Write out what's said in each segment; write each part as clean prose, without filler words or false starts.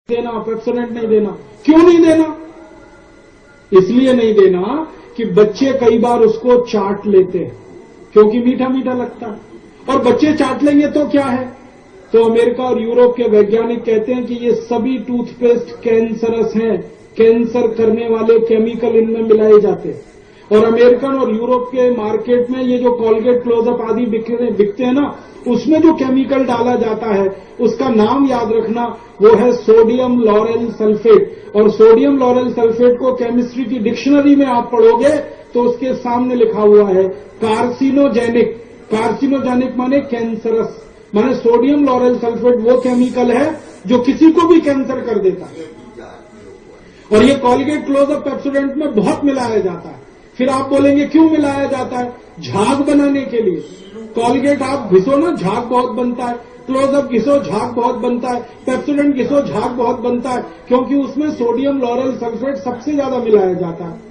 देना, पेप्सोडेंट नहीं देना। क्यों नहीं देना? इसलिए नहीं देना कि बच्चे कई बार उसको चाट लेते हैं क्योंकि मीठा मीठा लगता है। और बच्चे चाट लेंगे तो क्या है? तो अमेरिका और यूरोप के वैज्ञानिक कहते हैं कि ये सभी टूथपेस्ट कैंसरस हैं, कैंसर करने वाले केमिकल इनमें मिलाए जाते हैं। और अमेरिकन और यूरोप के मार्केट में ये जो कॉलगेट, क्लोजअप आदि बिकते हैं ना, उसमें जो केमिकल डाला जाता है उसका नाम याद रखना, वो है सोडियम लॉरेल सल्फेट। और सोडियम लॉरेल सल्फेट को केमिस्ट्री की डिक्शनरी में आप पढ़ोगे तो उसके सामने लिखा हुआ है कार्सिनोजेनिक। कार्सिनोजेनिक माने कैंसरस, माने सोडियम लॉरेल सल्फेट वो केमिकल है जो किसी को भी कैंसर कर देता है। और ये कॉलगेट, क्लोजअप, पेप्सोडेंट में बहुत मिलाया जाता है। फिर आप बोलेंगे क्यों मिलाया जाता है? झाग बनाने के लिए। कॉलगेट आप घिसो ना, झाग बहुत बनता है। क्लोजअप घिसो, झाग बहुत बनता है। पेप्सोडेंट घिसो, झाग बहुत बनता है, क्योंकि उसमें सोडियम लॉरेल सल्फेट सबसे ज्यादा मिलाया जाता है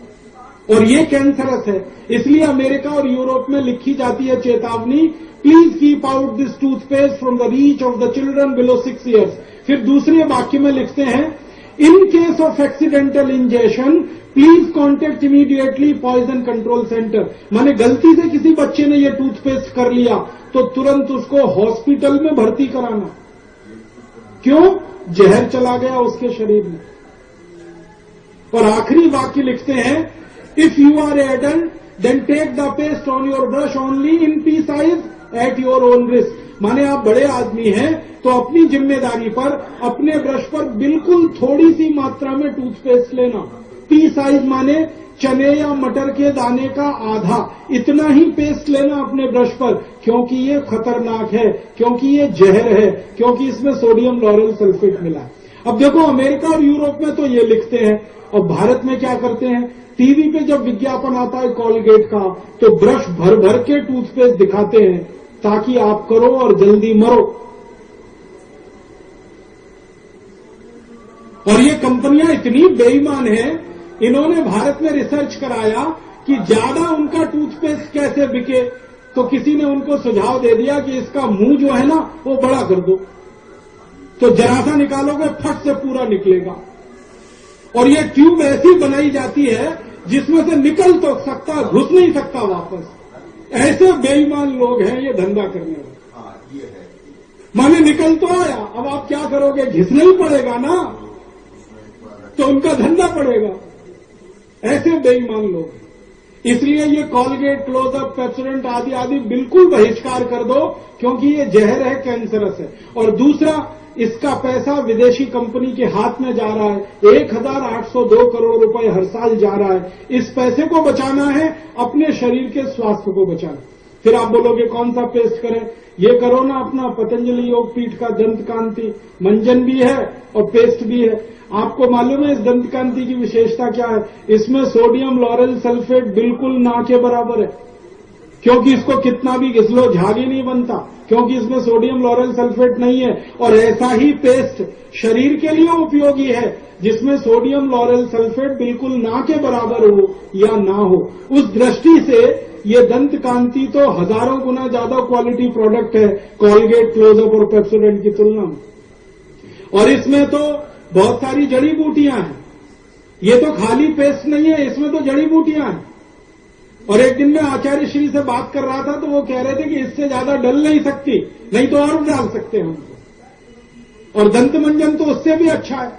और ये कैंसरस है। इसलिए अमेरिका और यूरोप में लिखी जाती है चेतावनी, please keep out this toothpaste from the reach of the children below 6 years। फिर दूसरे वाक्य में लिखते हैं, in case of accidental injection please contact immediately poison control centre. माने गलती से किसी बच्चे ने ये टूथपेस्ट कर लिया तो तुरंत उसको हॉस्पिटल में भर्ती कराना। क्यों? जहर चला गया उसके शरीर में। और आखिरी वाक्य लिखते हैं, if you are adult then take the paste on your brush only in pea size at your own risk. माने आप बड़े आदमी हैं तो अपनी जिम्मेदारी पर अपने ब्रश पर बिल्कुल थोड़ी सी मात्रा में टूथपेस्ट लेना। पी साइज माने चने या मटर के दाने का आधा, इतना ही पेस्ट लेना अपने ब्रश पर, क्योंकि ये खतरनाक है, क्योंकि ये जहर है, क्योंकि इसमें सोडियम लॉरेल सल्फेट मिला है। अब देखो, अमेरिका और यूरोप में तो ये लिखते हैं, और भारत में क्या करते हैं? टीवी पे जब विज्ञापन आता है कॉलगेट का तो ब्रश भर भर के टूथपेस्ट दिखाते हैं ताकि आप करो और जल्दी मरो। और ये कंपनियां इतनी बेईमान हैं, इन्होंने भारत में रिसर्च कराया कि ज्यादा उनका टूथपेस्ट कैसे बिके, तो किसी ने उनको सुझाव दे दिया कि इसका मुंह जो है ना वो बड़ा कर दो, तो जरा सा निकालोगे फट से पूरा निकलेगा। और ये ट्यूब ऐसी बनाई जाती है जिसमें से निकल तो सकता, घुस नहीं सकता वापस। ऐसे बेईमान लोग हैं ये धंधा करने वाले। माने निकल तो आया, अब आप क्या करोगे? घिसना ही पड़ेगा ना, तो उनका धंधा पड़ेगा। ऐसे बेईमान लोग। इसलिए ये कॉलगेट, क्लोजअप, पेप्सोडेंट आदि आदि बिल्कुल बहिष्कार कर दो, क्योंकि ये जहर है, कैंसरस है। और दूसरा, इसका पैसा विदेशी कंपनी के हाथ में जा रहा है। 1802 करोड़ रुपए हर साल जा रहा है। इस पैसे को बचाना है, अपने शरीर के स्वास्थ्य को बचाना। फिर आप बोलोगे कौन सा पेस्ट करें? ये करो ना अपना पतंजलि योगपीठ का दंत कांति, मंजन भी है और पेस्ट भी है। आपको मालूम है इस दंत कांति की विशेषता क्या है? इसमें सोडियम लॉरेल सल्फेट बिल्कुल ना के बराबर है, क्योंकि इसको कितना भी घिस लो झाग ही नहीं बनता, क्योंकि इसमें सोडियम लॉरेल सल्फेट नहीं है। और ऐसा ही पेस्ट शरीर के लिए उपयोगी है जिसमें सोडियम लॉरेल सल्फेट बिल्कुल ना के बराबर हो या ना हो। उस दृष्टि से ये दंत कांति तो हजारों गुना ज्यादा क्वालिटी प्रोडक्ट है कॉलगेट, क्लोजअप और पेप्सोडेंट की तुलना में। और इसमें तो बहुत सारी जड़ी बूटियां हैं। ये तो खाली पेस्ट नहीं है, इसमें तो जड़ी बूटियां हैं। और एक दिन में आचार्य श्री से बात कर रहा था तो वो कह रहे थे कि इससे ज्यादा डल नहीं सकती, नहीं तो और डाल सकते हैं हमको। और दंत मंजन तो उससे भी अच्छा है।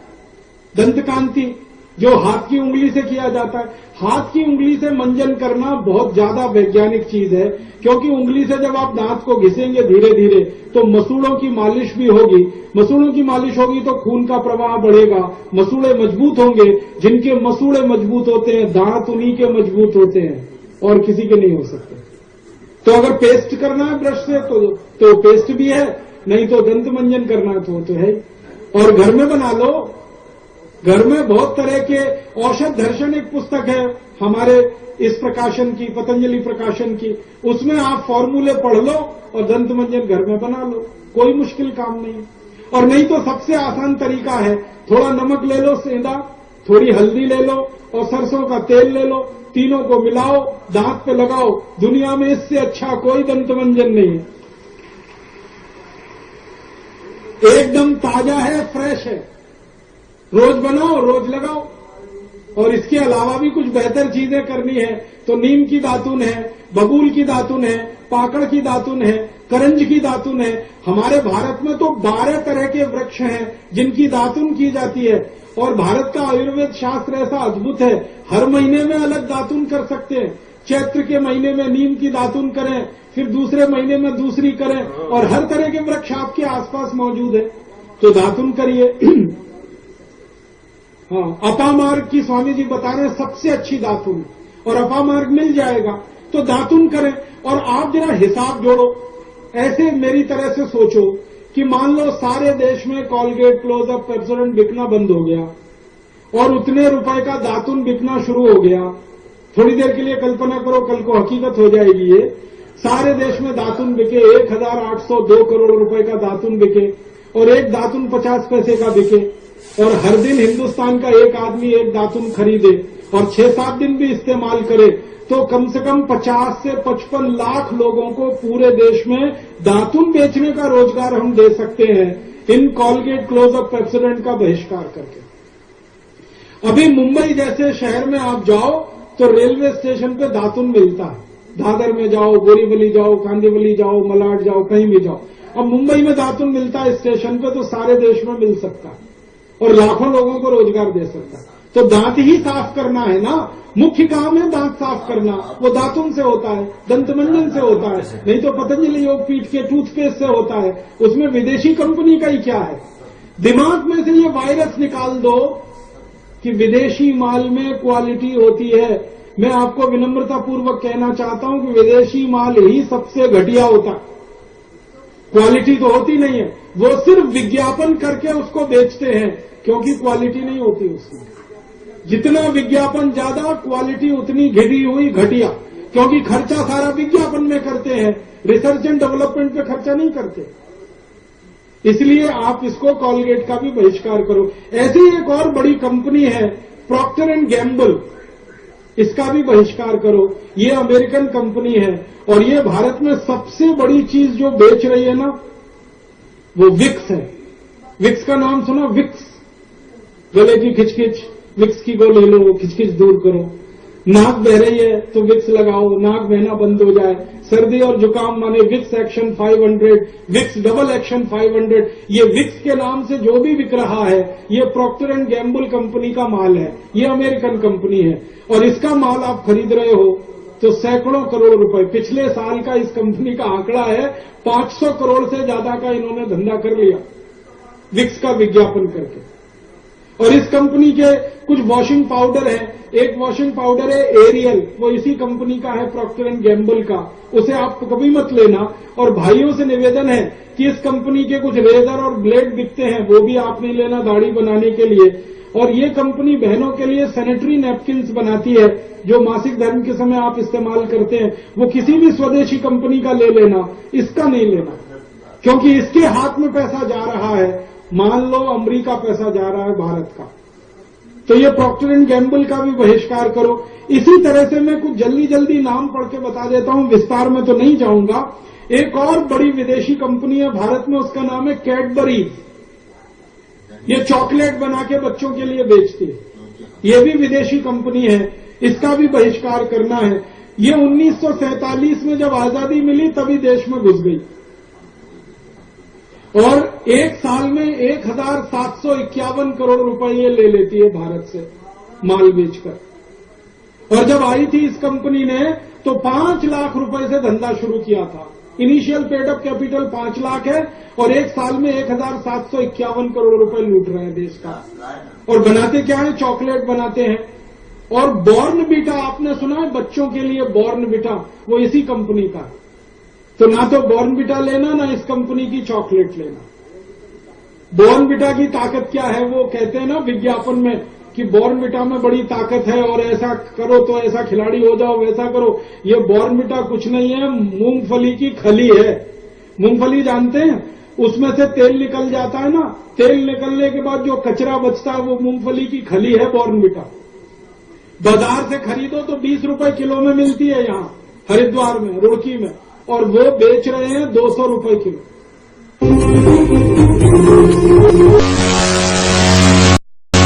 दंत कांति जो हाथ की उंगली से किया जाता है, हाथ की उंगली से मंजन करना बहुत ज्यादा वैज्ञानिक चीज है, क्योंकि उंगली से जब आप दांत को घिसेंगे धीरे धीरे तो मसूड़ों की मालिश भी होगी। मसूड़ों की मालिश होगी तो खून का प्रवाह बढ़ेगा, मसूड़े मजबूत होंगे। जिनके मसूड़े मजबूत होते हैं, दांत उन्हीं के मजबूत होते हैं और किसी के नहीं हो सकते। तो अगर पेस्ट करना है ब्रश से तो पेस्ट भी है, नहीं तो दंत मंजन करना तो है। और घर में बना लो। घर में बहुत तरह के औषध दर्शन एक पुस्तक है हमारे इस प्रकाशन की, पतंजलि प्रकाशन की, उसमें आप फॉर्मूले पढ़ लो और दंत मंजन घर में बना लो, कोई मुश्किल काम नहीं। और नहीं तो सबसे आसान तरीका है, थोड़ा नमक ले लो सेंधा, थोड़ी हल्दी ले लो और सरसों का तेल ले लो, तीनों को मिलाओ, दांत पे लगाओ। दुनिया में इससे अच्छा कोई दंत मंजन नहीं है। एकदम ताजा है, फ्रेश है। रोज बनाओ, रोज लगाओ। और इसके अलावा भी कुछ बेहतर चीजें करनी है तो नीम की दातुन है, बबूल की दातुन है, पाकड़ की दातुन है, करंज की दातुन है। हमारे भारत में तो 12 तरह के वृक्ष हैं जिनकी दातुन की जाती है। और भारत का आयुर्वेद शास्त्र ऐसा अद्भुत है, हर महीने में अलग दातुन कर सकते हैं। चैत्र के महीने में नीम की दातुन करें, फिर दूसरे महीने में दूसरी करें, और हर तरह के वृक्ष आपके आसपास मौजूद है, तो दातुन करिए। हाँ, अपामार्ग की स्वामी जी बता रहे हैं सबसे अच्छी दातुन, और अपामार्ग मिल जाएगा तो दातुन करें। और आप जरा हिसाब जोड़ो, ऐसे मेरी तरह से सोचो कि मान लो सारे देश में कॉलगेट, क्लोजअप, पेप्सोडेंट बिकना बंद हो गया और उतने रुपए का दातुन बिकना शुरू हो गया। थोड़ी देर के लिए कल्पना करो, कल को हकीकत हो जाएगी ये। सारे देश में दातुन बिके, 1802 करोड़ रुपए का दातुन बिके, और एक दातुन 50 पैसे का बिके, और हर दिन हिंदुस्तान का एक आदमी एक दातुन खरीदे और 6-7 दिन भी इस्तेमाल करे, तो कम से कम 50 से 55 लाख लोगों को पूरे देश में दातुन बेचने का रोजगार हम दे सकते हैं इन कॉलगेट, क्लोजअप, पेप्सोडेंट का बहिष्कार करके। अभी मुंबई जैसे शहर में आप जाओ तो रेलवे स्टेशन पे दातुन मिलता है। दादर में जाओ, बोरीवली जाओ, कांदिवली जाओ, मलाड जाओ, कहीं भी जाओ, अब मुंबई में दातुन मिलता है स्टेशन पे, तो सारे देश में मिल सकता है और लाखों लोगों को रोजगार दे सकता है। तो दांत ही साफ करना है ना, मुख्य काम है दांत साफ करना, वो दातुन से होता है, दंतमंजन से होता है, नहीं तो पतंजलि योगपीठ के टूथपेस्ट से होता है। उसमें विदेशी कंपनी का ही क्या है। दिमाग में से ये वायरस निकाल दो कि विदेशी माल में क्वालिटी होती है। मैं आपको विनम्रतापूर्वक कहना चाहता हूं कि विदेशी माल ही सबसे घटिया होता है, क्वालिटी तो होती नहीं है। वो सिर्फ विज्ञापन करके उसको बेचते हैं, क्योंकि क्वालिटी नहीं होती उसमें। जितना विज्ञापन ज्यादा, क्वालिटी उतनी घिरी हुई घटिया, क्योंकि खर्चा सारा विज्ञापन में करते हैं, रिसर्च एंड डेवलपमेंट पे खर्चा नहीं करते। इसलिए आप इसको कॉलगेट का भी बहिष्कार करो। ऐसी एक और बड़ी कंपनी है प्रॉक्टर एंड गैम्बल, इसका भी बहिष्कार करो। ये अमेरिकन कंपनी है और ये भारत में सबसे बड़ी चीज जो बेच रही है ना, वो विक्स है। विक्स का नाम सुना? विक्स, गले की खिचखिच, विक्स की गोली लो, खिचखिच दूर करो। नाक बह रही है तो विक्स लगाओ, नाक बहना बंद हो जाए। सर्दी और जुकाम माने Vicks action 500, Vicks double action 500। ये विक्स के नाम से जो भी बिक रहा है, ये प्रॉक्टर एंड गैम्बल कंपनी का माल है, ये अमेरिकन कंपनी है। और इसका माल आप खरीद रहे हो तो सैकड़ों करोड़ रुपए, पिछले साल का इस कंपनी का आंकड़ा है 500 करोड़ से ज्यादा का इन्होंने धंधा कर लिया विक्स का विज्ञापन करके। और इस कंपनी के कुछ वॉशिंग पाउडर है, एक वॉशिंग पाउडर है एरियल, वो इसी कंपनी का है, प्रॉक्टर एंड गैम्बल का, उसे आप कभी मत लेना। और भाइयों से निवेदन है कि इस कंपनी के कुछ रेजर और ब्लेड बिकते हैं, वो भी आप नहीं लेना दाढ़ी बनाने के लिए। और ये कंपनी बहनों के लिए सैनिटरी नैपकिन्स बनाती है, जो मासिक धर्म के समय आप इस्तेमाल करते हैं, वो किसी भी स्वदेशी कंपनी का ले लेना, इसका नहीं लेना, क्योंकि इसके हाथ में पैसा जा रहा है। मान लो अमेरिका पैसा जा रहा है भारत का, तो ये प्रॉक्टर एंड गैम्बल का भी बहिष्कार करो। इसी तरह से मैं कुछ जल्दी जल्दी नाम पढ़ के बता देता हूं, विस्तार में तो नहीं जाऊंगा। एक और बड़ी विदेशी कंपनी है भारत में, उसका नाम है कैडबरीज। ये चॉकलेट बना के बच्चों के लिए बेचती है, ये भी विदेशी कंपनी है, इसका भी बहिष्कार करना है। ये 1947 में जब आजादी मिली तभी देश में घुस गई और एक साल में 1751 करोड़ रुपए ये ले लेती है भारत से माल बेचकर। और जब आई थी इस कंपनी ने तो 5 लाख रुपए से धंधा शुरू किया था। Initial paid up capital 5 lakh है और एक साल में 1751 करोड़ रुपए लूट रहे हैं देश का। और बनाते क्या है? चॉकलेट बनाते हैं। और बॉर्नविटा आपने सुना है, बच्चों के लिए बॉर्नविटा, वो इसी कंपनी का है। तो ना तो बॉर्नविटा लेना, ना इस कंपनी की चॉकलेट लेना। बॉर्नविटा की ताकत क्या है? वो कहते हैं ना विज्ञापन में कि बॉर्नविटा में बड़ी ताकत है और ऐसा करो तो ऐसा खिलाड़ी हो जाओ, वैसा करो। ये बॉर्नविटा कुछ नहीं है, मूंगफली की खली है। मूंगफली जानते हैं? उसमें से तेल निकल जाता है ना, तेल निकलने के बाद जो कचरा बचता है वो मूंगफली की खली है बॉर्नविटा। बाजार से खरीदो तो 20 रुपए किलो में मिलती है यहाँ हरिद्वार में, रुड़की में, और वो बेच रहे हैं 200 रुपए किलो।